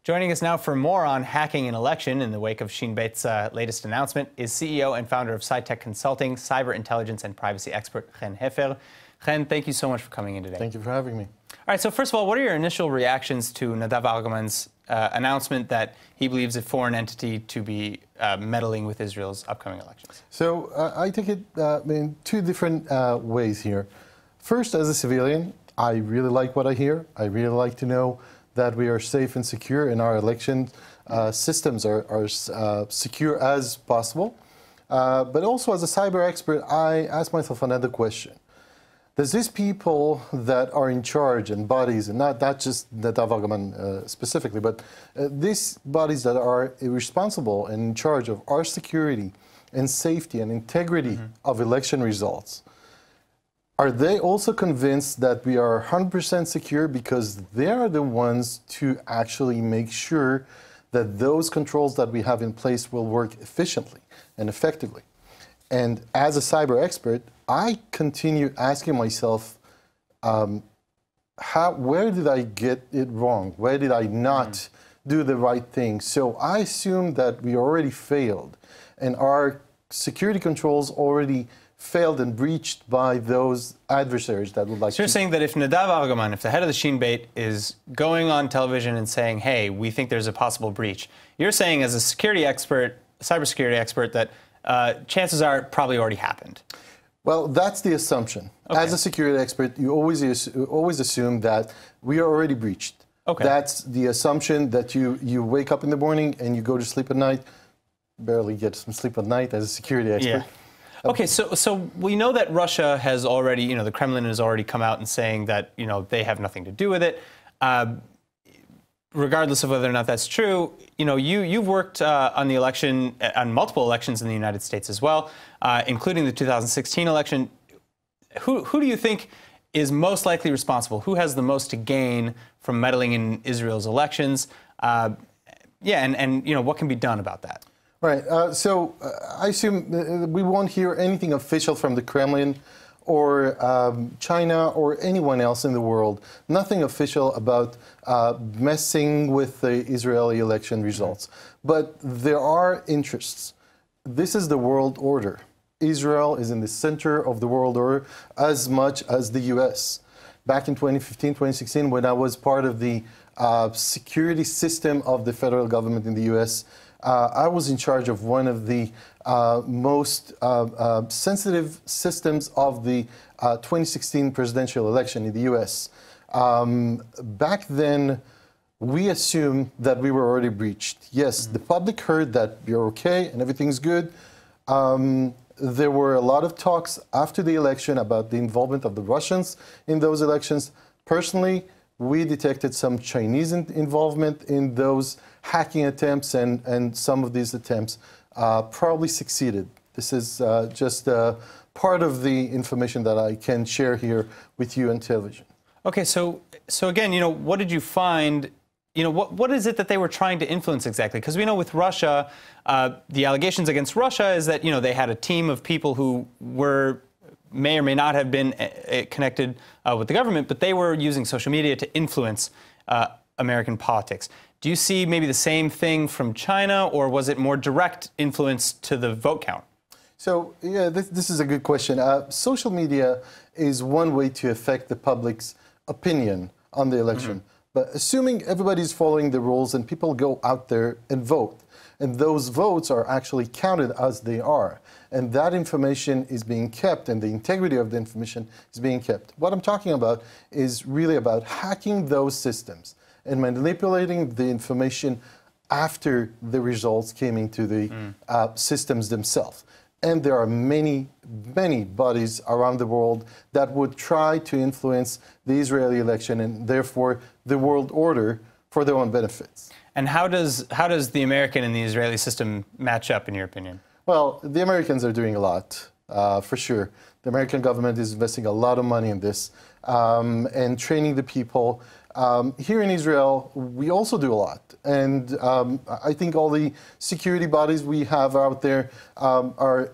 Joining us now for more on hacking an election in the wake of Shin Bet's latest announcement is CEO and founder of SciTech Consulting, cyber intelligence and privacy expert Chen Heffer. Chen, thank you so much for coming in today. Thank you for having me. All right, so first of all, what are your initial reactions to Nadav Argaman's announcement that he believes a foreign entity to be meddling with Israel's upcoming elections? So I take it in two different ways here. First, as a civilian, I really like what I hear. I really like to know that we are safe and secure and our election systems are secure as possible. But also as a cyber expert, I ask myself another question. Does these people that are in charge and bodies, and not just Nadav Argaman specifically, but these bodies that are responsible and in charge of our security and safety and integrity of election results, are they also convinced that we are 100% secure because they are the ones to actually make sure that those controls that we have in place will work efficiently and effectively? And as a cyber expert, I continue asking myself, where did I get it wrong? Where did I not do the right thing? So I assume that we already failed, and our security controls already failed and breached by those adversaries that would like to... So you're saying that if Nadav Argaman, if the head of the Shin Bet is going on television and saying, hey, we think there's a possible breach, you're saying as a security expert, cybersecurity expert, that chances are it probably already happened. Well, that's the assumption. Okay. As a security expert, you always assume that we are already breached. Okay. That's the assumption that you wake up in the morning and you go to sleep at night, barely get some sleep at night as a security expert. Yeah. Okay, so we know that Russia has already, the Kremlin has already come out and saying that, they have nothing to do with it. Regardless of whether or not that's true, you've worked on the election, on multiple elections in the United States as well, including the 2016 election. Who do you think is most likely responsible? Who has the most to gain from meddling in Israel's elections? And what can be done about that? Right. So I assume we won't hear anything official from the Kremlin or China or anyone else in the world. Nothing official about messing with the Israeli election results. But there are interests. This is the world order. Israel is in the center of the world order as much as the U.S. Back in 2015, 2016, when I was part of the security system of the federal government in the U.S., I was in charge of one of the most sensitive systems of the 2016 presidential election in the U.S. Back then, we assumed that we were already breached. Yes, the public heard that you're okay and everything's good. There were a lot of talks after the election about the involvement of the Russians in those elections. Personally, we detected some Chinese involvement in those hacking attempts, and some of these attempts probably succeeded. This is just part of the information that I can share here with you on television. Okay, so again, what did you find? What is it that they were trying to influence exactly? Because we know with Russia, the allegations against Russia is that they had a team of people who may or may not have been connected with the government, but they were using social media to influence American politics. Do you see maybe the same thing from China, or was it more direct influence to the vote count? So, yeah, this is a good question. Social media is one way to affect the public's opinion on the election. But assuming everybody's following the rules and people go out there and vote, and those votes are actually counted as they are, and that information is being kept, and the integrity of the information is being kept. What I'm talking about is really about hacking those systems and manipulating the information after the results came into the systems themselves. And there are many, many bodies around the world that would try to influence the Israeli election and therefore the world order for their own benefits. And how does the American and the Israeli system match up, in your opinion? Well, the Americans are doing a lot, for sure. The American government is investing a lot of money in this and training the people. Here in Israel, we also do a lot. And I think all the security bodies we have out there are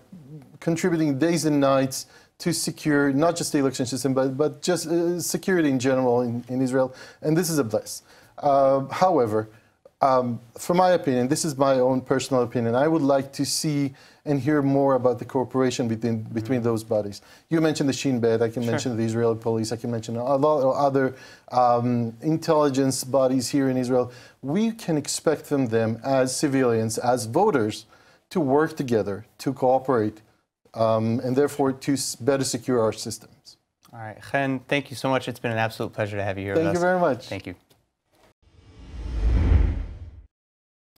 contributing days and nights to secure not just the election system, but just security in general in Israel. And this is a bless. However, from my opinion, this is my own personal opinion, I would like to see and hear more about the cooperation between those bodies. You mentioned the Shin Bet, I can mention the Israeli police, I can mention a lot of other intelligence bodies here in Israel. We can expect from them as civilians, as voters, to work together, to cooperate, and therefore to better secure our systems. All right, Chen, thank you so much. It's been an absolute pleasure to have you here with us. Thank you very much. Thank you.